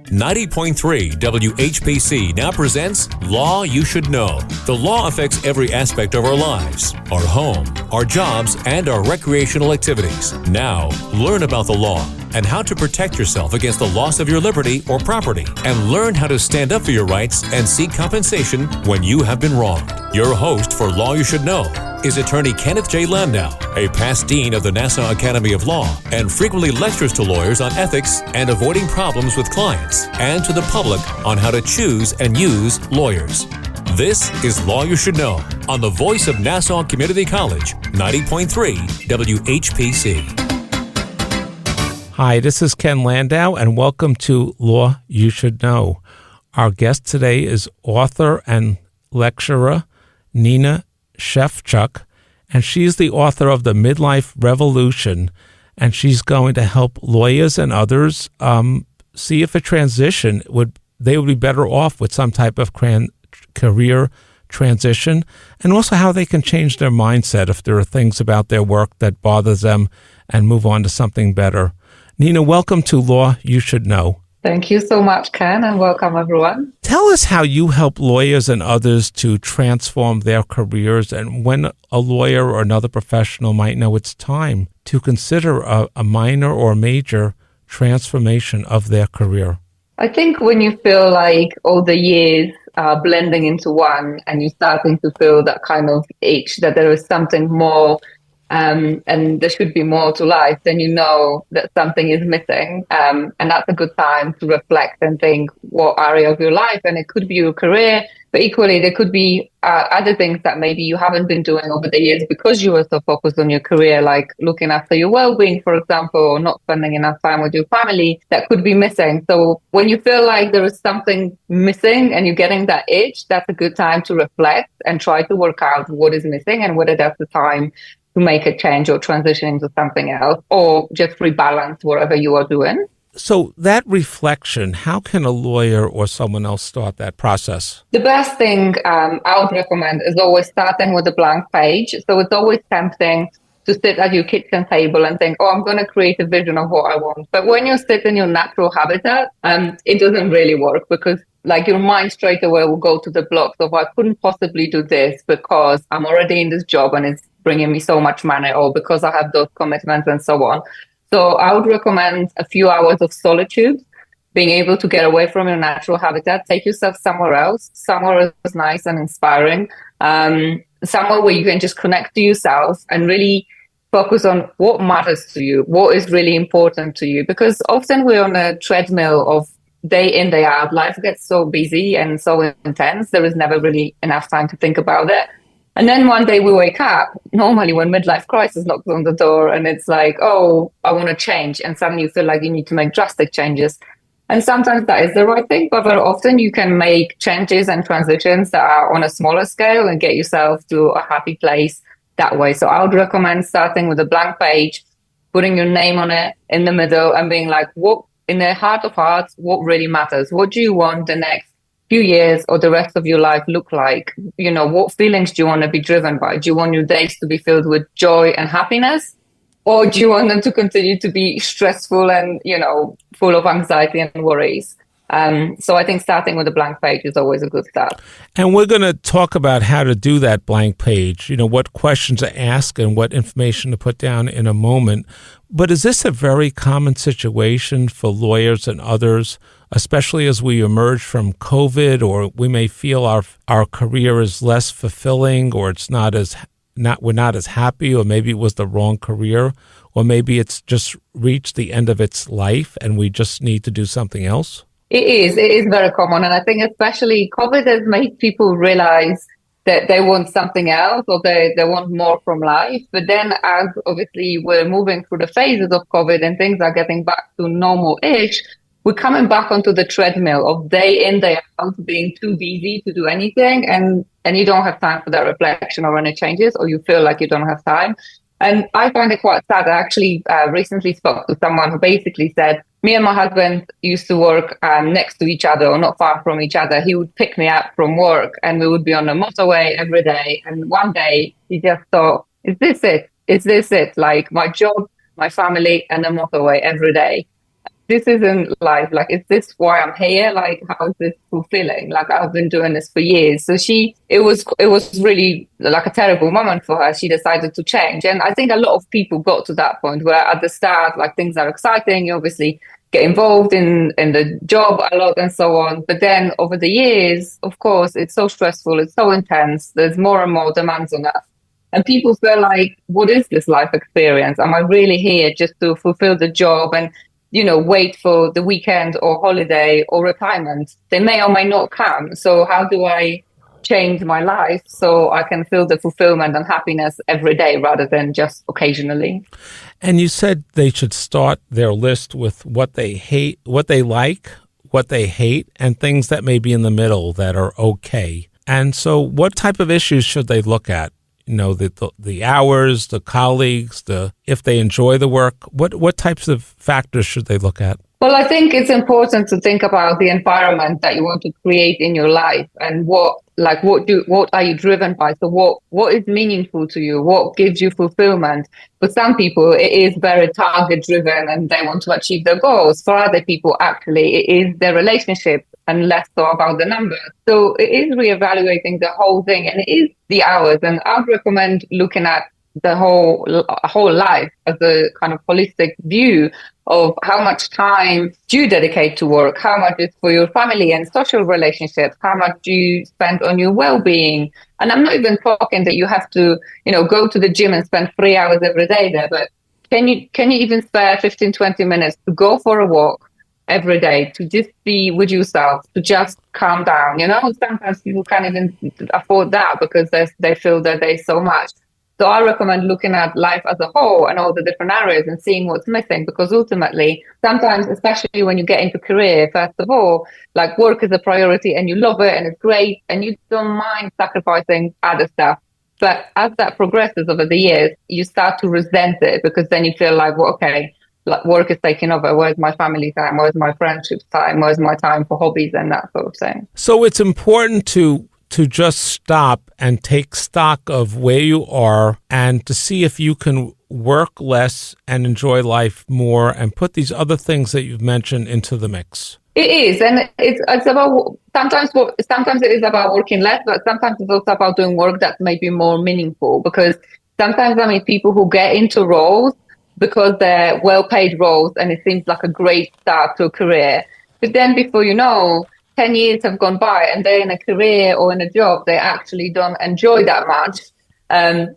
90.3 WHPC now presents Law You Should Know. The law affects every aspect of our lives, our home, our jobs, and our recreational activities. Now, learn about the law and how to protect yourself against the loss of your liberty or property, and learn how to stand up for your rights and seek compensation when you have been wronged. Your host for Law You Should Know is attorney Kenneth J. Landau, a past dean of the Nassau Academy of Law, and frequently lectures to lawyers on ethics and avoiding problems with clients, and to the public on how to choose and use lawyers. This is Law You Should Know on the voice of Nassau Community College, 90.3 WHPC. Hi, this is Ken Landau, and welcome to Law You Should Know. Our guest today is author and lecturer Nina Szewczak, and she's the author of the Midlife Revolution, and she's going to help lawyers and others see if a transition they would be better off with some type of career transition, and also how they can change their mindset if there are things about their work that bothers them and move on to something better. Nina, welcome to Law You Should Know. Thank you so much, Ken, and welcome everyone. Tell us how you help lawyers and others to transform their careers, and when a lawyer or another professional might know it's time to consider a minor or major transformation of their career. I think when you feel like all the years are blending into one and you're starting to feel that kind of itch that there is something more and there should be more to life, then you know that something is missing. And that's a good time to reflect and think what area of your life, and it could be your career, but equally there could be other things that maybe you haven't been doing over the years because you were so focused on your career, like looking after your well-being, for example, or not spending enough time with your family, that could be missing. So when you feel like there is something missing and you're getting that itch, that's a good time to reflect and try to work out what is missing and whether that's the time to make a change or transition into something else, or just rebalance whatever you are doing. So that reflection, how can a lawyer or someone else start that process? The best thing I would recommend is always starting with a blank page. So it's always tempting to sit at your kitchen table and think, I'm going to create a vision of what I want. But when you sit in your natural habitat, it doesn't really work, because like your mind straight away will go to the blocks of, I couldn't possibly do this because I'm already in this job and it's bringing me so much money, or because I have those commitments and so on. So I would recommend a few hours of solitude, being able to get away from your natural habitat, take yourself somewhere else, somewhere is nice and inspiring, somewhere where you can just connect to yourself and really focus on what matters to you, what is really important to you. Because often we're on a treadmill of day in, day out. Life gets so busy and so intense, there is never really enough time to think about it. And then one day we wake up, normally when midlife crisis knocks on the door, and it's like, I want to change. And suddenly you feel like you need to make drastic changes. And sometimes that is the right thing, but very often you can make changes and transitions that are on a smaller scale and get yourself to a happy place that way. So I would recommend starting with a blank page, putting your name on it in the middle and being like, what in the heart of hearts, what really matters? What do you want the next few years or the rest of your life look like? You know, what feelings do you want to be driven by? Do you want your days to be filled with joy and happiness? Or do you want them to continue to be stressful and, full of anxiety and worries? So I think starting with a blank page is always a good start. And we're going to talk about how to do that blank page, what questions to ask and what information to put down in a moment. But is this a very common situation for lawyers and others, especially as we emerge from COVID, or we may feel our career is less fulfilling, or we're not as happy, or maybe it was the wrong career, or maybe it's just reached the end of its life and we just need to do something else? It is very common. And I think especially COVID has made people realize that they want something else, or they want more from life. But then as obviously we're moving through the phases of COVID and things are getting back to normal-ish, we're coming back onto the treadmill of day in, day out, being too busy to do anything. And you don't have time for that reflection or any changes, or you feel like you don't have time. And I find it quite sad. I actually recently spoke to someone who basically said, me and my husband used to work next to each other or not far from each other. He would pick me up from work and we would be on the motorway every day. And one day he just thought, is this it? Is this it? Like my job, my family, and the motorway every day. this isn't life. Like, is this why I'm here? Like, how is this fulfilling? Like, I've been doing this for years. So it was really like a terrible moment for her. She decided to change. And I think a lot of people got to that point where at the start, like, things are exciting. You obviously get involved in the job a lot and so on. But then over the years, of course, it's so stressful. It's so intense. There's more and more demands on us. And people feel like, what is this life experience? Am I really here just to fulfill the job and, wait for the weekend or holiday or retirement? They may or may not come. So how do I change my life so I can feel the fulfillment and happiness every day rather than just occasionally? And you said they should start their list with what they hate, what they like, what they hate, and things that may be in the middle that are okay. And so what type of issues should they look at? The hours, the colleagues, if they enjoy the work, what types of factors should they look at? Well, I think it's important to think about the environment that you want to create in your life and what are you driven by? So what is meaningful to you? What gives you fulfillment? For some people, it is very target driven and they want to achieve their goals. For other people, actually, it is their relationship and less so about the numbers. So it is reevaluating the whole thing, and it is the hours. And I would recommend looking at the whole life as a kind of holistic view of how much time do you dedicate to work, how much is for your family and social relationships, how much do you spend on your well-being. And I'm not even talking that you have to, go to the gym and spend 3 hours every day there, but can you even spare 15, 20 minutes to go for a walk every day, to just be with yourself, to just calm down? Sometimes people can't even afford that because they feel that there's so much. So I recommend looking at life as a whole and all the different areas and seeing what's missing, because ultimately, sometimes, especially when you get into career, first of all, like, work is a priority and you love it and it's great and you don't mind sacrificing other stuff. But as that progresses over the years, you start to resent it, because then you feel like, well, okay, like, work is taking over. Where's my family time? Where's my friendship time? Where's my time for hobbies and that sort of thing? So it's important to just stop and take stock of where you are and to see if you can work less and enjoy life more and put these other things that you've mentioned into the mix. It is, and it's about sometimes it is about working less, but sometimes it's also about doing work that may be more meaningful, because sometimes I meet people who get into roles because they're well-paid roles and it seems like a great start to a career. But then before you know, 10 years have gone by and they're in a career or in a job they actually don't enjoy that much,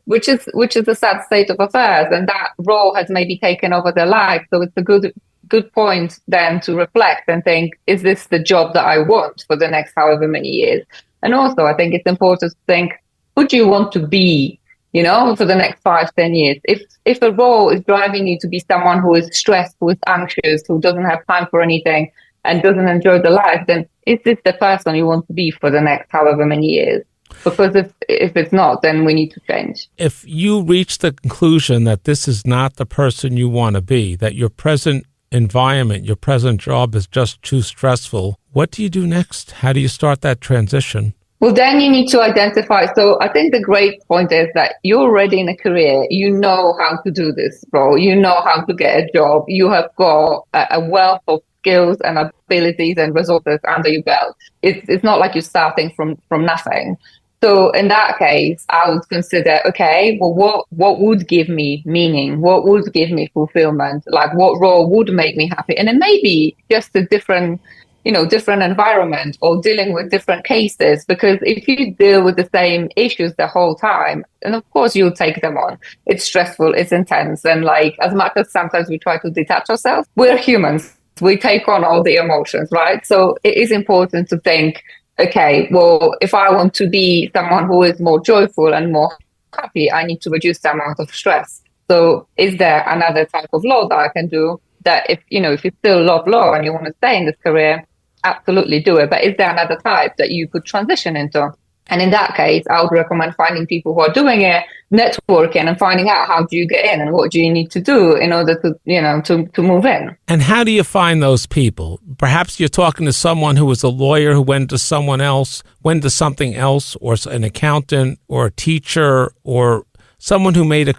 which is a sad state of affairs. And that role has maybe taken over their life. So it's a good point then to reflect and think, is this the job that I want for the next however many years? And also, I think it's important to think, who do you want to be, for the next 5-10 years? If a role is driving you to be someone who is stressed, who is anxious, who doesn't have time for anything and doesn't enjoy the life, then is this the person you want to be for the next however many years? Because if it's not, then we need to change. If you reach the conclusion that this is not the person you want to be, that your present environment, your present job is just too stressful, what do you do next? How do you start that transition? Well, then you need to identify. So I think the great point is that you're already in a career. You know how to do this role. You know how to get a job. You have got a wealth of skills and abilities and resources under your belt. It's not like you're starting from nothing. So in that case, I would consider, okay, well, what would give me meaning? What would give me fulfillment? Like, what role would make me happy? And it may be just a different environment or dealing with different cases, because if you deal with the same issues the whole time, and of course you'll take them on. It's stressful, it's intense. And like, as much as sometimes we try to detach ourselves, we're humans. We take on all the emotions, right? So it is important to think, okay, well, if I want to be someone who is more joyful and more happy, I need to reduce the amount of stress. So is there another type of law that I can do that if you still love law and you want to stay in this career, absolutely do it. But is there another type that you could transition into? And in that case, I would recommend finding people who are doing it, networking, and finding out how do you get in and what do you need to do in order to move in. And how do you find those people? Perhaps you're talking to someone who was a lawyer who went to someone else, went to something else, or an accountant or a teacher or someone who made a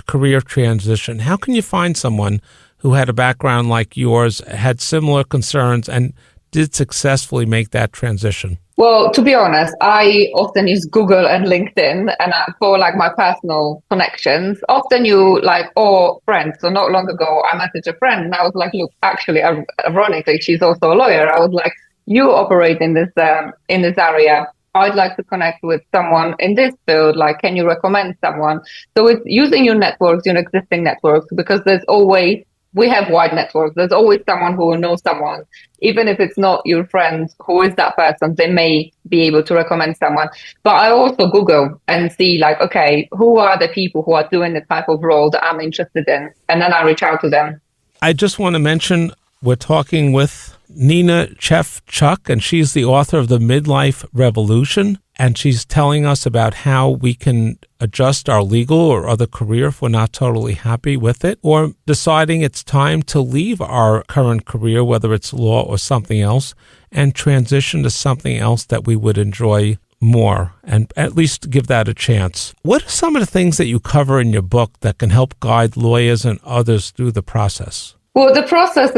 career transition. How can you find someone who had a background like yours had similar concerns and did successfully make that transition? Well, to be honest, I often use Google and LinkedIn and for like my personal connections. Often you like, or friends. So not long ago, I messaged a friend and I was like, look, actually, ironically, she's also a lawyer. I was like, you operate in this area. I'd like to connect with someone in this field. Like, can you recommend someone? So it's using your networks, your existing networks, because we have wide networks. There's always someone who will know someone. Even if it's not your friend, who is that person? They may be able to recommend someone. But I also Google and see like, okay, who are the people who are doing the type of role that I'm interested in? And then I reach out to them. I just want to mention we're talking with Nina Szewczak, and she's the author of The Midlife Revolution. And she's telling us about how we can adjust our legal or other career if we're not totally happy with it, or deciding it's time to leave our current career, whether it's law or something else, and transition to something else that we would enjoy more, and at least give that a chance. What are some of the things that you cover in your book that can help guide lawyers and others through the process? Well, the process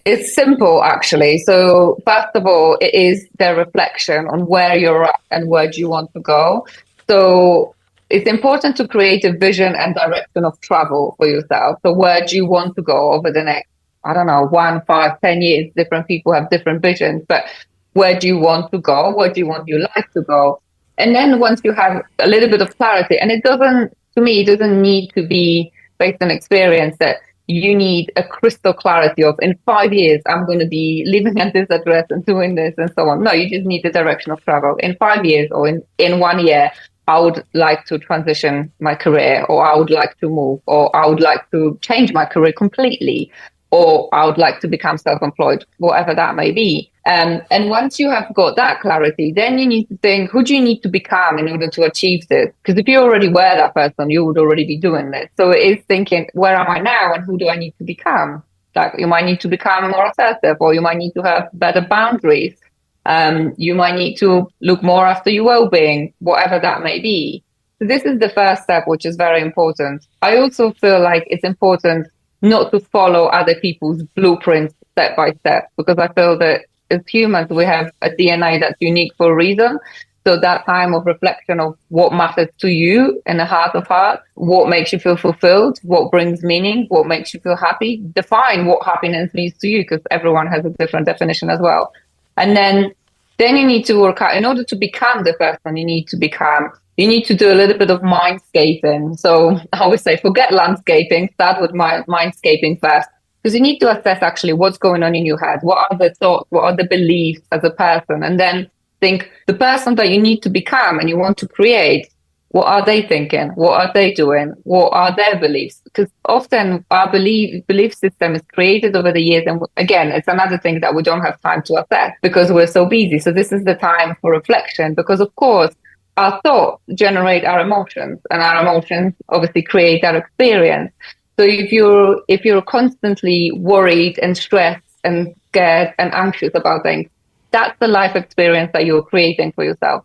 is simple, actually. So first of all, it is the reflection on where you're at and where do you want to go. So it's important to create a vision and direction of travel for yourself. So where do you want to go over the next, 1, 5, 10 years? Different people have different visions, but where do you want to go? Where do you want your life to go? And then once you have a little bit of clarity, and it doesn't need to be based on experience, that you need a crystal clarity of in 5 years, I'm going to be living at this address and doing this and so on. No, you just need the direction of travel. In 5 years or in 1 year, I would like to transition my career, or I would like to move, or I would like to change my career completely, or I would like to become self-employed, whatever that may be. And once you have got that clarity, then you need to think, who do you need to become in order to achieve this? Because if you already were that person, you would already be doing this. So it is thinking, where am I now and who do I need to become? Like, you might need to become more assertive, or you might need to have better boundaries. You might need to look more after your well-being, whatever that may be. So this is the first step, which is very important. I also feel like it's important not to follow other people's blueprints step by step, because I feel that as humans, we have a DNA that's unique for a reason. So that time of reflection of what matters to you in the heart of hearts, what makes you feel fulfilled, what brings meaning, what makes you feel happy, define what happiness means to you, because everyone has a different definition as well. And then you need to work out, in order to become the person you need to become, you need to do a little bit of mindscaping. So I always say, forget landscaping, start with mindscaping first. Because you need to assess actually what's going on in your head. What are the thoughts? What are the beliefs as a person? And then think the person that you need to become and you want to create, what are they thinking? What are they doing? What are their beliefs? Because often our belief system is created over the years. And again, it's another thing that we don't have time to assess because we're so busy. So this is the time for reflection, because of course, our thoughts generate our emotions, and our emotions obviously create our experience. So if you're constantly worried and stressed and scared and anxious about things, that's the life experience that you're creating for yourself.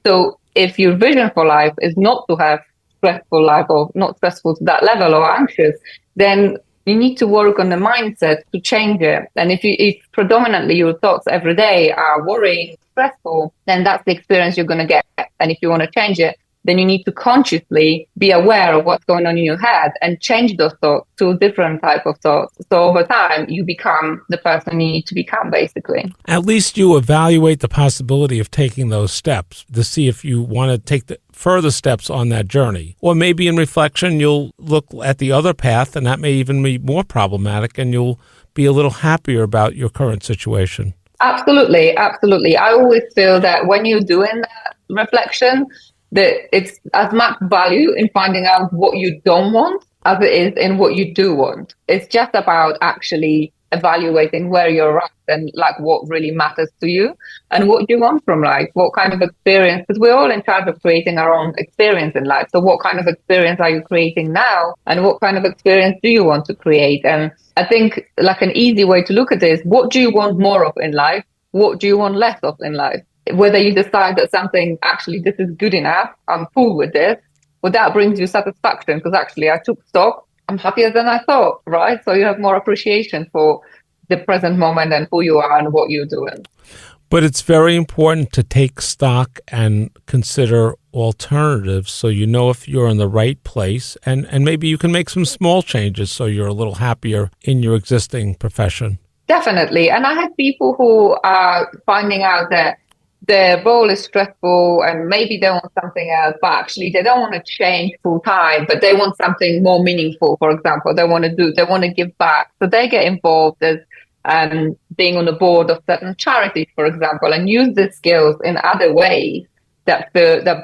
So if your vision for life is not to have stressful life, or not stressful to that level, or anxious, then you need to work on the mindset to change it. And if predominantly your thoughts every day are worrying, stressful, then that's the experience you're going to get. And if you want to change it, then you need to consciously be aware of what's going on in your head and change those thoughts to a different type of thoughts. So over time, you become the person you need to become, basically. At least you evaluate the possibility of taking those steps to see if you want to take the further steps on that journey. Or maybe in reflection, you'll look at the other path, and that may even be more problematic, and you'll be a little happier about your current situation. Absolutely, absolutely. I always feel that when you're doing that reflection, that it's as much value in finding out what you don't want as it is in what you do want. It's just about actually evaluating where you're at and like what really matters to you and what you want from life, what kind of experience, because we're all in charge of creating our own experience in life. So what kind of experience are you creating now, and what kind of experience do you want to create? And I think like an easy way to look at this, what do you want more of in life? What do you want less of in life? Whether you decide that something, actually, this is good enough, I'm cool with this, well, that brings you satisfaction, because actually I took stock I'm happier than I thought, right? So you have more appreciation for the present moment and who you are and what you're doing. But it's very important to take stock and consider alternatives so you know if you're in the right place, and maybe you can make some small changes so you're a little happier in your existing profession. Definitely. And I had people who are finding out that their role is stressful and maybe they want something else, but actually they don't want to change full time, but they want something more meaningful. For example, they want to give back. So they get involved as being on the board of certain charities, for example, and use the skills in other ways that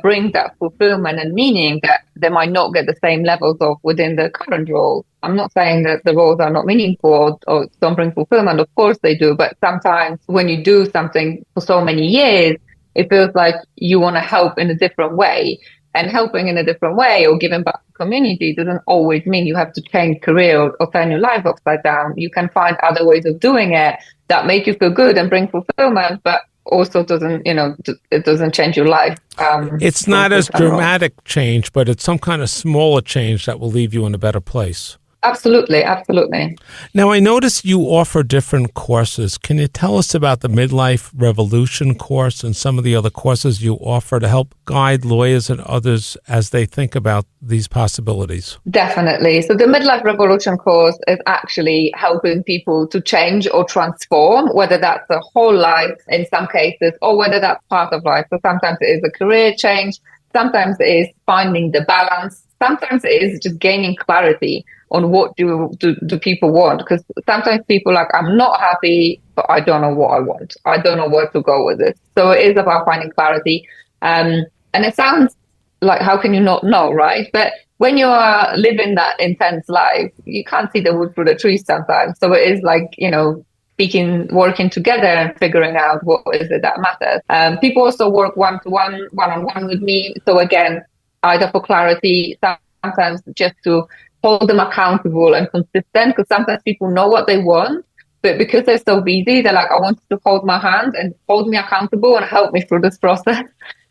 bring that fulfillment and meaning that they might not get the same levels of within the current role. I'm not saying that the roles are not meaningful or don't bring fulfillment. Of course they do. But sometimes when you do something for so many years, it feels like you want to help in a different way. And helping in a different way or giving back to the community doesn't always mean you have to change career or turn your life upside down. You can find other ways of doing it that make you feel good and bring fulfillment, but also it doesn't change your life. It's not as dramatic change, but it's some kind of smaller change that will leave you in a better place. Absolutely, absolutely. Now, I noticed you offer different courses. Can you tell us about the Midlife Revolution course and some of the other courses you offer to help guide lawyers and others as they think about these possibilities? Definitely. So the Midlife Revolution course is actually helping people to change or transform, whether that's a whole life in some cases or whether that's part of life. So sometimes it is a career change. Sometimes it is finding the balance. Sometimes it is just gaining clarity on what do people want. Because sometimes people are like, I'm not happy, but I don't know what I want. I don't know where to go with this. So it is about finding clarity. And it sounds like, how can you not know, right? But when you are living that intense life, you can't see the wood through the trees sometimes. So it is like, working together and figuring out what is it that matters. People also work one-to-one, one-on-one with me. So again, either for clarity, sometimes just to hold them accountable and consistent, because sometimes people know what they want, but because they're so busy, they're like, I want you to hold my hand and hold me accountable and help me through this process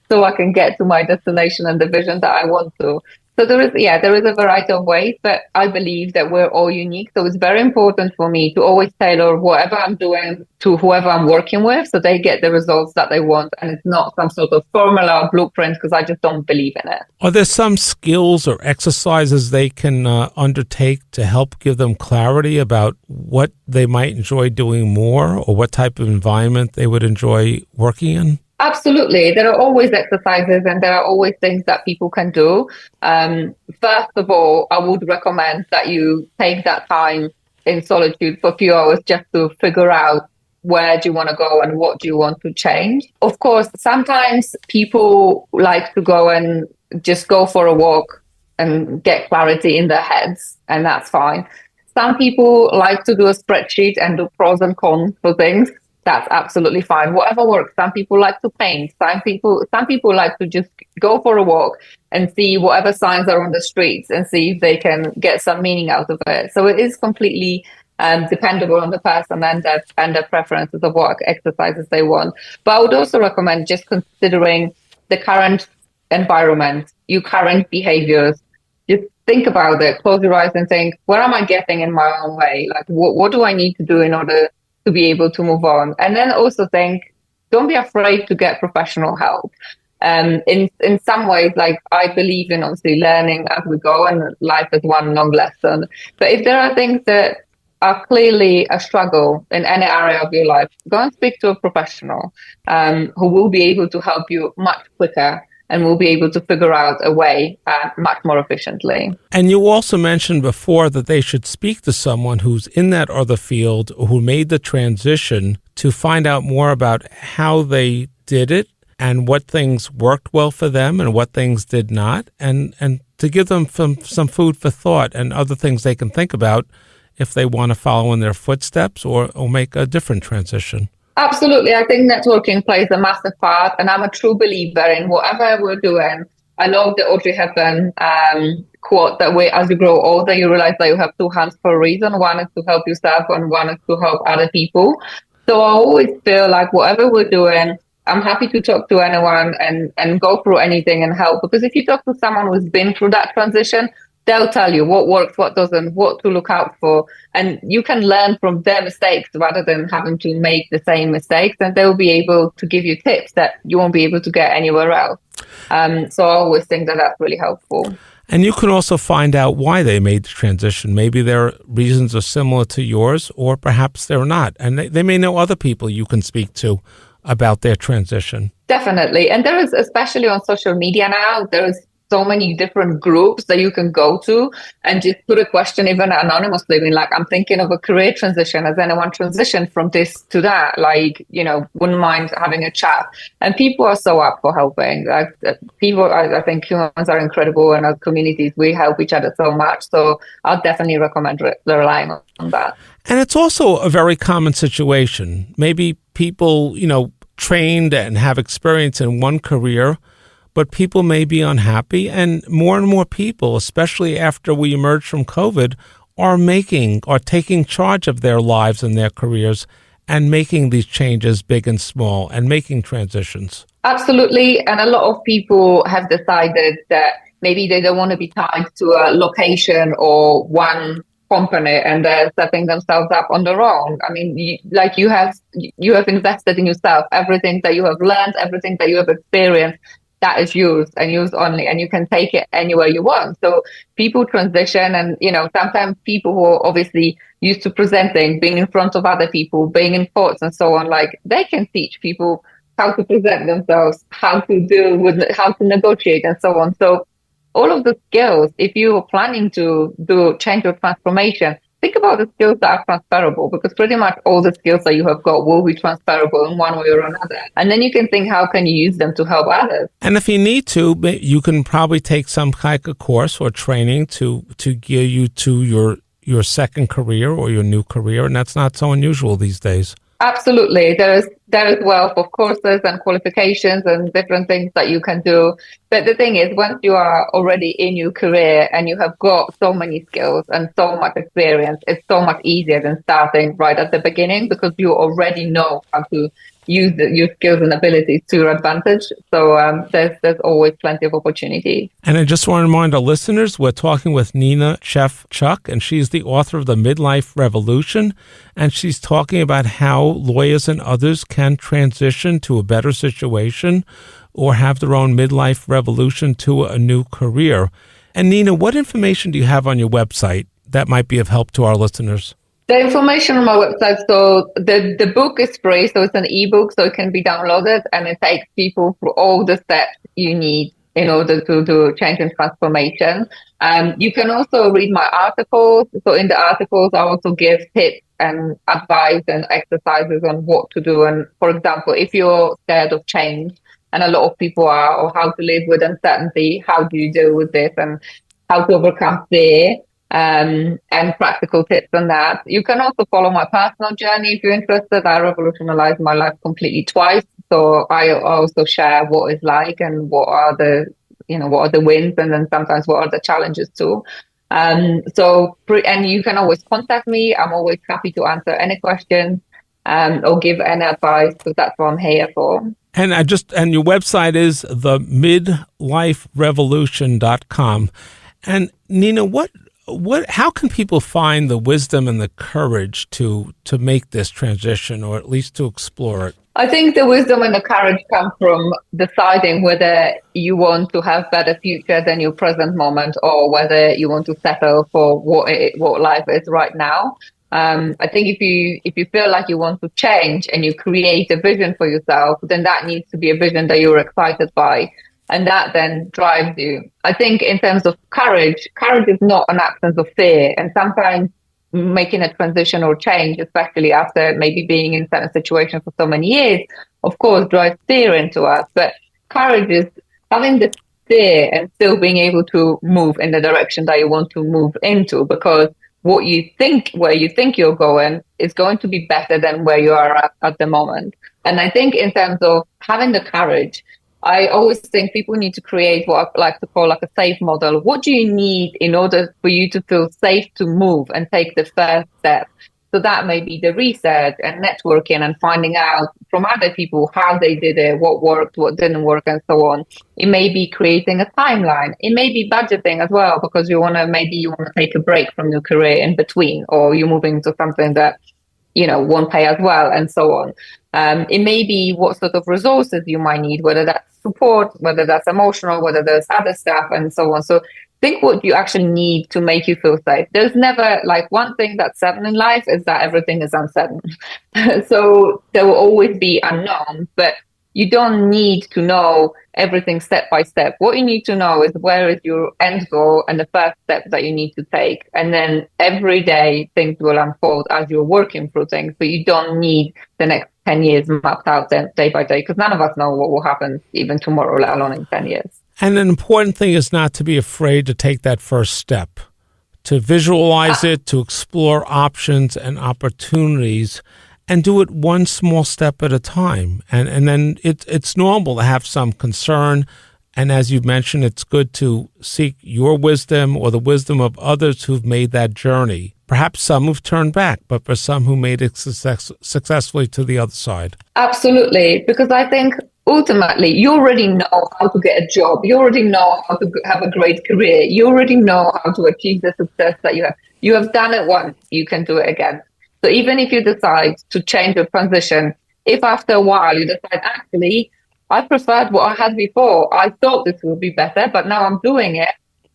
so I can get to my destination and the vision that I want to. So there is a variety of ways, but I believe that we're all unique. So it's very important for me to always tailor whatever I'm doing to whoever I'm working with so they get the results that they want. And it's not some sort of formula or blueprint because I just don't believe in it. Are there some skills or exercises they can undertake to help give them clarity about what they might enjoy doing more or what type of environment they would enjoy working in? Absolutely. There are always exercises and there are always things that people can do. First of all, I would recommend that you take that time in solitude for a few hours just to figure out where do you want to go and what do you want to change. Of course, sometimes people like to go and just go for a walk and get clarity in their heads, and that's fine. Some people like to do a spreadsheet and do pros and cons for things. That's absolutely fine. Whatever works. Some people like to paint. Some people like to just go for a walk and see whatever signs are on the streets and see if they can get some meaning out of it. So it is completely dependable on the person and their preferences of what exercises they want. But I would also recommend just considering the current environment, your current behaviors. Just think about it. Close your eyes and think, what am I getting in my own way? Like, what do I need to do in order to be able to move on? And then also think, don't be afraid to get professional help. In some ways, like I believe in obviously learning as we go and life is one long lesson. But if there are things that are clearly a struggle in any area of your life, go and speak to a professional who will be able to help you much quicker and will be able to figure out a way much more efficiently. And you also mentioned before that they should speak to someone who's in that other field or who made the transition to find out more about how they did it and what things worked well for them and what things did not, and to give them some food for thought and other things they can think about if they want to follow in their footsteps or make a different transition. Absolutely. I think networking plays a massive part, and I'm a true believer in whatever we're doing. I love the Audrey Hepburn quote that as you grow older, you realize that you have two hands for a reason. One is to help yourself and one is to help other people. So I always feel like whatever we're doing, I'm happy to talk to anyone and go through anything and help. Because if you talk to someone who's been through that transition, they'll tell you what works, what doesn't, what to look out for. And you can learn from their mistakes rather than having to make the same mistakes. And they'll be able to give you tips that you won't be able to get anywhere else. So I always think that that's really helpful. And you can also find out why they made the transition. Maybe their reasons are similar to yours, or perhaps they're not. And they may know other people you can speak to about their transition. Definitely. And there is, especially on social media now, there is so many different groups that you can go to and just put a question, even anonymously, being like, I'm thinking of a career transition. Has anyone transitioned from this to that? Like, wouldn't mind having a chat. And people are so up for helping. Like, I think humans are incredible, and as communities, we help each other so much. So I'll definitely recommend relying on that. And it's also a very common situation. Maybe people, trained and have experience in one career, but people may be unhappy, and more people, especially after we emerge from COVID, are taking charge of their lives and their careers and making these changes big and small and making transitions. Absolutely. And a lot of people have decided that maybe they don't want to be tied to a location or one company, and they're setting themselves up on their own. I mean, you have invested in yourself. Everything that you have learned, everything that you have experienced, that is yours and yours only, and you can take it anywhere you want. So people transition, and sometimes people who are obviously used to presenting, being in front of other people, being in courts and so on, like, they can teach people how to present themselves, how to deal with, how to negotiate and so on. So all of the skills, if you are planning to do change or transformation, think about the skills that are transferable, because pretty much all the skills that you have got will be transferable in one way or another. And then you can think, how can you use them to help others? And if you need to, you can probably take some kind of course or training to gear you to your second career or your new career. And that's not so unusual these days. Absolutely. There is wealth of courses and qualifications and different things that you can do. But the thing is, once you are already in your career and you have got so many skills and so much experience, it's so much easier than starting right at the beginning, because you already know how to use your skills and abilities to your advantage. So there's always plenty of opportunity. And I just want to remind our listeners, we're talking with Nina Szewczak, and she's the author of The Midlife Revolution, and she's talking about how lawyers and others can transition to a better situation or have their own midlife revolution to a new career. And Nina, what information do you have on your website that might be of help to our listeners? The information on my website, so the book is free, so it's an ebook, so it can be downloaded, and it takes people through all the steps you need in order to do change and transformation. You can also read my articles. So in the articles, I also give tips and advice and exercises on what to do. And for example, if you're scared of change, and a lot of people are, or how to live with uncertainty, how do you deal with this, and how to overcome fear, and practical tips on that. You can also follow my personal journey if you're interested. I revolutionized my life completely twice. So I also share what it's like and what are the wins, and then sometimes what are the challenges too. And you can always contact me. I'm always happy to answer any questions or give any advice, because that's what I'm here for. And your website is themidliferevolution.com. And Nina, how can people find the wisdom and the courage to make this transition, or at least to explore it? I think the wisdom and the courage come from deciding whether you want to have better future than your present moment, or whether you want to settle for what life is right now. I think if you feel like you want to change and you create a vision for yourself, then that needs to be a vision that you're excited by. And that then drives you. I think in terms of courage is not an absence of fear. And sometimes making a transition or change, especially after maybe being in certain situations for so many years, of course, drives fear into us. But courage is having the fear and still being able to move in the direction that you want to move into, because where you think you're going is going to be better than where you are at the moment. And I think in terms of having the courage, I always think people need to create what I like to call like a safe model. What do you need in order for you to feel safe to move and take the first step? So that may be the research and networking and finding out from other people how they did it, what worked, what didn't work, and so on. It may be creating a timeline. It may be budgeting as well, because you want to take a break from your career in between, or you're moving to something that, won't pay as well, and so on. It may be what sort of resources you might need, whether that's support, whether that's emotional, whether there's other stuff, and so on. So think what you actually need to make you feel safe. There's never, one thing that's certain in life is that everything is uncertain. So there will always be unknowns, but you don't need to know everything step by step. What you need to know is where is your end goal and the first step that you need to take. And then every day things will unfold as you're working through things, but you don't need the next 10 years mapped out day by day, because none of us know what will happen even tomorrow, let alone in 10 years. And an important thing is not to be afraid to take that first step, to visualize it, to explore options and opportunities, and do it one small step at a time. And then it's normal to have some concern. And as you mentioned, it's good to seek your wisdom or the wisdom of others who've made that journey. Perhaps some who've turned back, but for some who made it successfully to the other side. Absolutely, because I think ultimately you already know how to get a job. You already know how to have a great career. You already know how to achieve the success that you have. You have done it once, you can do it again. So even if you decide to change your transition, if after a while you decide, actually, I preferred what I had before, I thought this would be better, but now I'm doing it,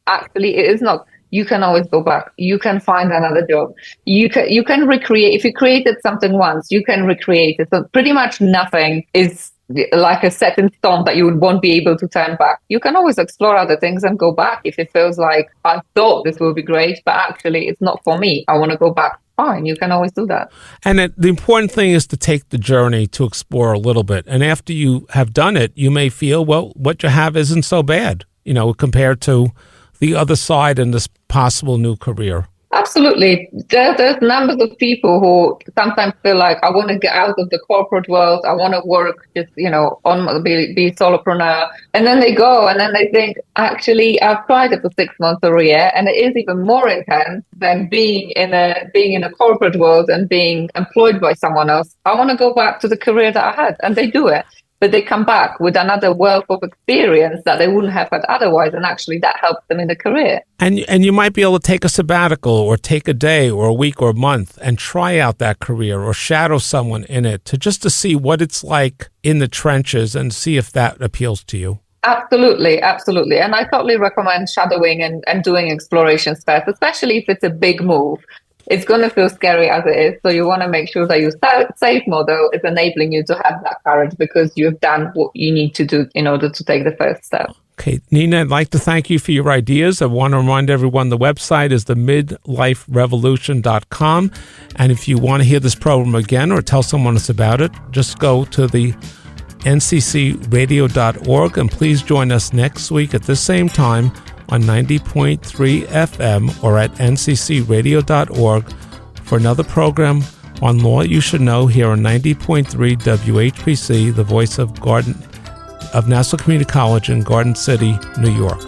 actually it is not. You can always go back. You can find another job. You can recreate. If you created something once, you can recreate it. So pretty much nothing is like a set in stone that you won't be able to turn back. You can always explore other things and go back if it feels like, I thought this will be great, but actually it's not for me. I want to go back. Fine, you can always do that. And the important thing is to take the journey to explore a little bit. And after you have done it, you may feel, well, what you have isn't so bad, compared to the other side in this possible new career. Absolutely. There's numbers of people who sometimes feel like, I want to get out of the corporate world. I want to work just, be a solopreneur. And then they go and then they think, actually, I've tried it for 6 months or a year, and it is even more intense than being in a corporate world and being employed by someone else. I want to go back to the career that I had, and they do it. But they come back with another wealth of experience that they wouldn't have had otherwise, and actually that helps them in the career. And you might be able to take a sabbatical or take a day or a week or a month and try out that career or shadow someone in it to see what it's like in the trenches and see if that appeals to you. Absolutely. And I totally recommend shadowing and doing explorations first, especially if it's a big move. It's going to feel scary as it is. So you want to make sure that your safe model is enabling you to have that courage, because you've done what you need to do in order to take the first step. Okay, Nina, I'd like to thank you for your ideas. I want to remind everyone the website is the midliferevolution.com. And if you want to hear this program again or tell someone else about it, just go to the nccradio.org, and please join us next week at this same time on 90.3 FM or at nccradio.org for another program on Law You Should Know here on 90.3 WHPC, the voice of Nassau Community College in Garden City, New York.